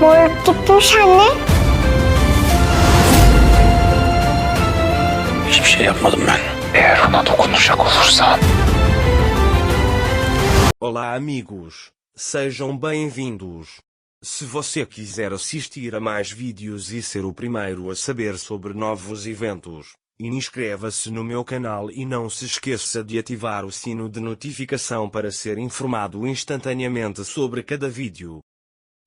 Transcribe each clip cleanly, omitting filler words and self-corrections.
뭘 기쁨 샀네? Hiçbir şey yapmadım ben. Eğer ona dokunacak olursan... Olá, amigos. Sejam bem-vindos. Se você quiser assistir a mais vídeos e ser o primeiro a saber sobre novos eventos, inscreva-se no meu canal e não se esqueça de ativar o sino de notificação para ser informado instantaneamente sobre cada vídeo.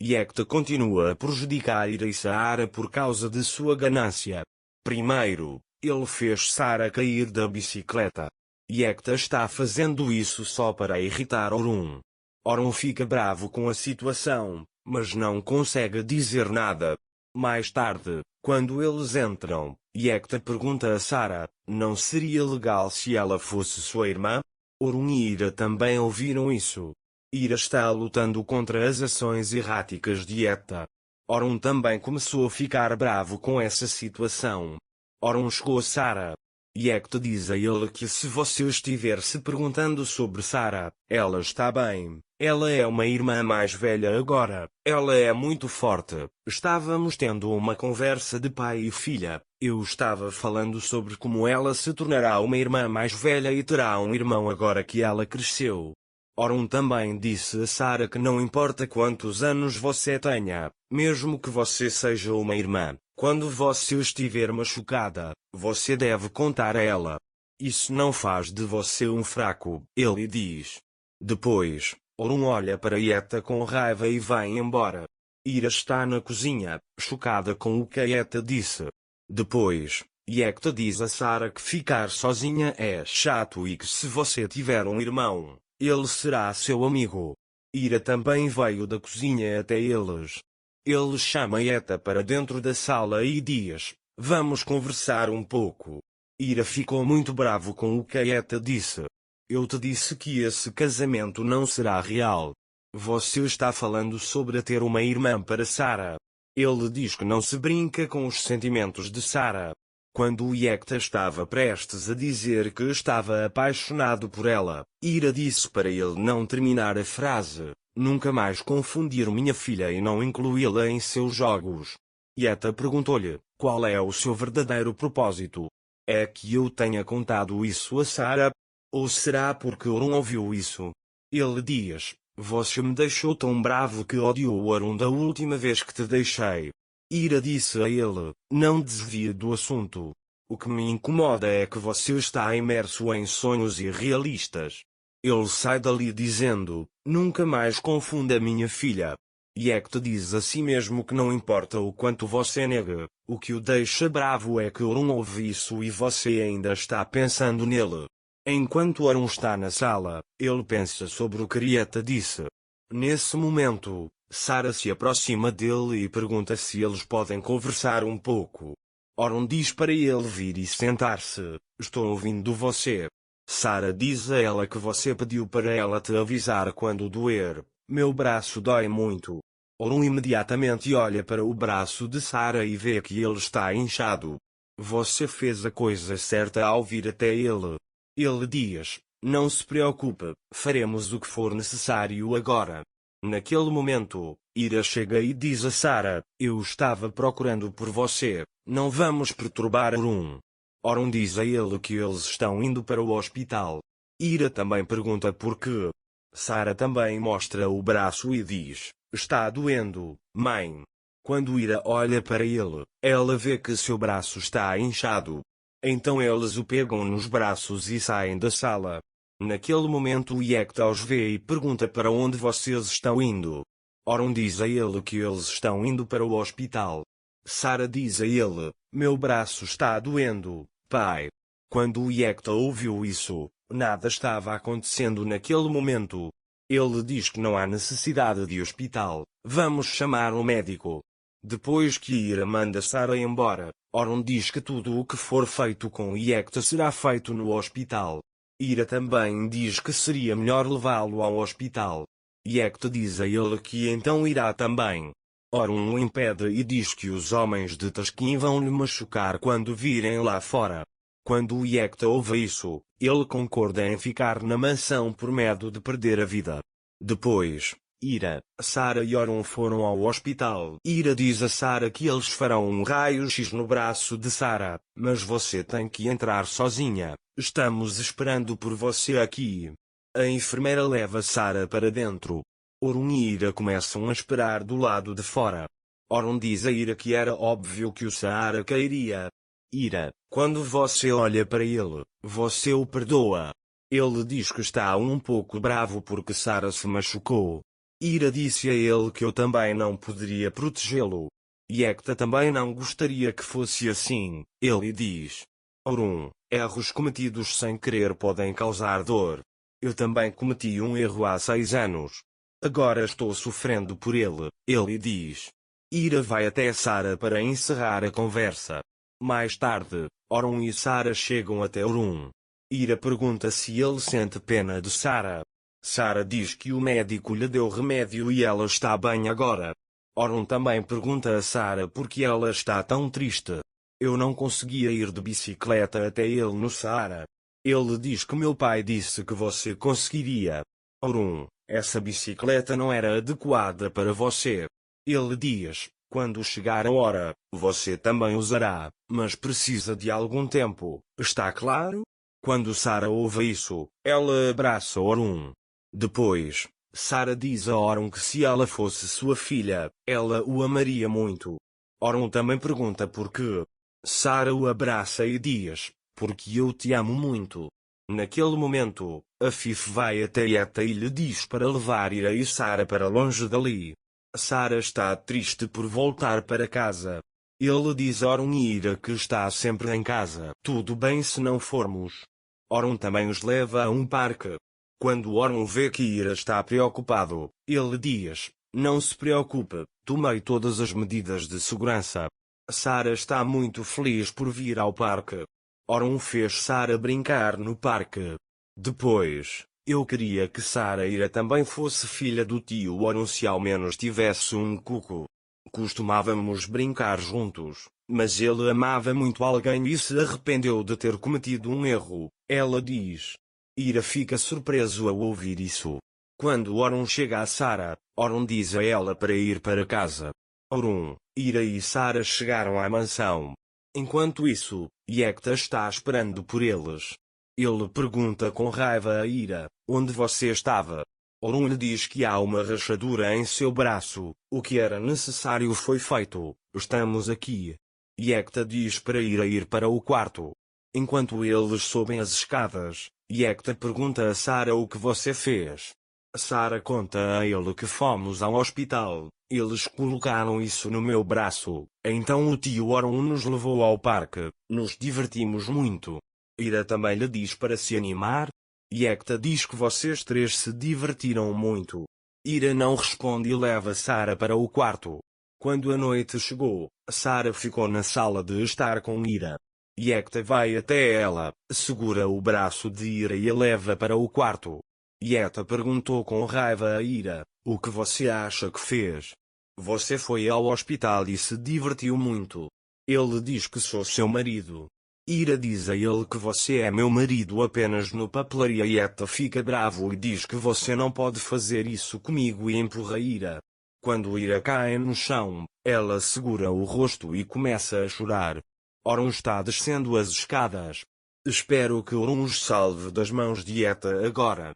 Yekta continua a prejudicar Ira e Sarah por causa de sua ganância. Primeiro, ele fez Sarah cair da bicicleta. Yekta está fazendo isso só para irritar Orun. Orun fica bravo com a situação, mas não consegue dizer nada. Mais tarde, quando eles entram, Yekta pergunta a Sarah, não seria legal se ela fosse sua irmã? Orun e Ira também ouviram isso. Ira está lutando contra as ações erráticas de Yekta. Orun também começou a ficar bravo com essa situação. Orun chegou a Sarah. Yekta diz a ele que se você estiver se perguntando sobre Sarah, ela está bem. Ela é uma irmã mais velha agora. Ela é muito forte. Estávamos tendo uma conversa de pai e filha. Eu estava falando sobre como ela se tornará uma irmã mais velha e terá um irmão agora que ela cresceu. Orun também disse a Sarah que não importa quantos anos você tenha, mesmo que você seja uma irmã, quando você estiver machucada, você deve contar a ela. Isso não faz de você um fraco, ele diz. Depois, Orun olha para Yekta com raiva e vai embora. Ira está na cozinha, chocada com o que Yekta disse. Depois, Yekta diz a Sarah que ficar sozinha é chato e que se você tiver um irmão, ele será seu amigo. Ira também veio da cozinha até eles. Ele chama Yekta para dentro da sala e diz, vamos conversar um pouco. Ira ficou muito bravo com o que Yekta disse. Eu te disse que esse casamento não será real. Você está falando sobre ter uma irmã para Sarah. Ele diz que não se brinca com os sentimentos de Sarah. Quando o Yekta estava prestes a dizer que estava apaixonado por ela, Ira disse para ele não terminar a frase, nunca mais confundir minha filha e não incluí-la em seus jogos. Yekta perguntou-lhe, qual é o seu verdadeiro propósito? É que eu tenha contado isso a Sarah? Ou será porque Orun ouviu isso? Ele diz, você me deixou tão bravo que odiou Orun da última vez que te deixei. Ira disse a ele, não desvie do assunto. O que me incomoda é que você está imerso em sonhos irrealistas. Ele sai dali dizendo, nunca mais confunda minha filha. Yekta diz a si mesmo que não importa o quanto você nega, o que o deixa bravo é que Orun ouve isso e você ainda está pensando nele. Enquanto Orun está na sala, ele pensa sobre o que Yekta disse. Nesse momento, Sarah se aproxima dele e pergunta se eles podem conversar um pouco. Orun diz para ele vir e sentar-se, estou ouvindo você. Sarah diz a ela que você pediu para ela te avisar quando doer, meu braço dói muito. Orun imediatamente olha para o braço de Sarah e vê que ele está inchado. Você fez a coisa certa ao vir até ele. Ele diz, não se preocupe, faremos o que for necessário agora. Naquele momento, Ira chega e diz a Sarah, eu estava procurando por você, não vamos perturbar Orun. Orun diz a ele que eles estão indo para o hospital. Ira também pergunta por quê. Sarah também mostra o braço e diz, está doendo, mãe. Quando Ira olha para ele, ela vê que seu braço está inchado. Então eles o pegam nos braços e saem da sala. Naquele momento Yekta os vê e pergunta para onde vocês estão indo. Orun diz a ele que eles estão indo para o hospital. Sarah diz a ele, meu braço está doendo, pai. Quando o Yekta ouviu isso, nada estava acontecendo naquele momento. Ele diz que não há necessidade de hospital, vamos chamar um médico. Depois que Ira manda Sarah embora, Orun diz que tudo o que for feito com Yekta será feito no hospital. Ira também diz que seria melhor levá-lo ao hospital. Yekta diz a ele que então irá também. Orun o impede e diz que os homens de Taskin vão lhe machucar quando virem lá fora. Quando Yekta ouve isso, ele concorda em ficar na mansão por medo de perder a vida. Depois, Ira, Sara e Orun foram ao hospital. Ira diz a Sara que eles farão um raio-x no braço de Sara, mas você tem que entrar sozinha. Estamos esperando por você aqui. A enfermeira leva Sara para dentro. Orun e Ira começam a esperar do lado de fora. Orun diz a Ira que era óbvio que o Sara cairia. Ira, quando você olha para ele, você o perdoa. Ele diz que está um pouco bravo porque Sara se machucou. Ira disse a ele que eu também não poderia protegê-lo. Yekta também não gostaria que fosse assim. Ele diz: Orun, erros cometidos sem querer podem causar dor. Eu também cometi um erro há 6 anos. Agora estou sofrendo por ele. Ele diz. Ira vai até Sara para encerrar a conversa. Mais tarde, Orun e Sara chegam até Orun. Ira pergunta se ele sente pena de Sara. Sara diz que o médico lhe deu remédio e ela está bem agora. Orun também pergunta a Sara por que ela está tão triste. Eu não conseguia ir de bicicleta até ele no Saara. Ele diz que meu pai disse que você conseguiria. Orun, essa bicicleta não era adequada para você. Ele diz, quando chegar a hora, você também usará, mas precisa de algum tempo, está claro? Quando Sara ouve isso, ela abraça Orun. Depois, Sara diz a Orun que se ela fosse sua filha, ela o amaria muito. Orun também pergunta por quê. Sara o abraça e diz, porque eu te amo muito. Naquele momento, a Fif vai até Yekta e lhe diz para levar Ira e Sara para longe dali. Sara está triste por voltar para casa. Ele diz a Orun e Ira que está sempre em casa. Tudo bem se não formos. Orun também os leva a um parque. Quando Orun vê que Ira está preocupado, ele diz, não se preocupe, tomei todas as medidas de segurança. Sara está muito feliz por vir ao parque. Orun fez Sara brincar no parque. Depois, eu queria que Sara Ira também fosse filha do tio Orun se ao menos tivesse um cuco. Costumávamos brincar juntos, mas ele amava muito alguém e se arrependeu de ter cometido um erro, ela diz. Ira fica surpreso ao ouvir isso. Quando Orun chega a Sara, Orun diz a ela para ir para casa. Orun, Ira e Sara chegaram à mansão. Enquanto isso, Yekta está esperando por eles. Ele pergunta com raiva a Ira, onde você estava? Orun lhe diz que há uma rachadura em seu braço, o que era necessário foi feito, estamos aqui. Yekta diz para Ira ir para o quarto. Enquanto eles sobem as escadas, Yekta pergunta a Sara o que você fez. Sara conta a ele que fomos ao hospital, eles colocaram isso no meu braço, então o tio Orun nos levou ao parque, nos divertimos muito. Ira também lhe diz para se animar. Yekta diz que vocês três se divertiram muito. Ira não responde e leva Sara para o quarto. Quando a noite chegou, Sara ficou na sala de estar com Ira. Yekta vai até ela, segura o braço de Ira e a leva para o quarto. Yekta perguntou com raiva a Ira, o que você acha que fez? Você foi ao hospital e se divertiu muito. Ele diz que sou seu marido. Ira diz a ele que você é meu marido apenas no papelaria. Yekta fica bravo e diz que você não pode fazer isso comigo e empurra Ira. Quando Ira cai no chão, ela segura o rosto e começa a chorar. Orun está descendo as escadas. Espero que Orun os salve das mãos de Yekta agora.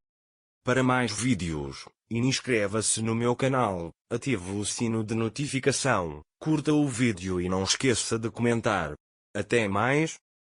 Para mais vídeos, inscreva-se no meu canal, ative o sino de notificação, curta o vídeo e não esqueça de comentar. Até mais.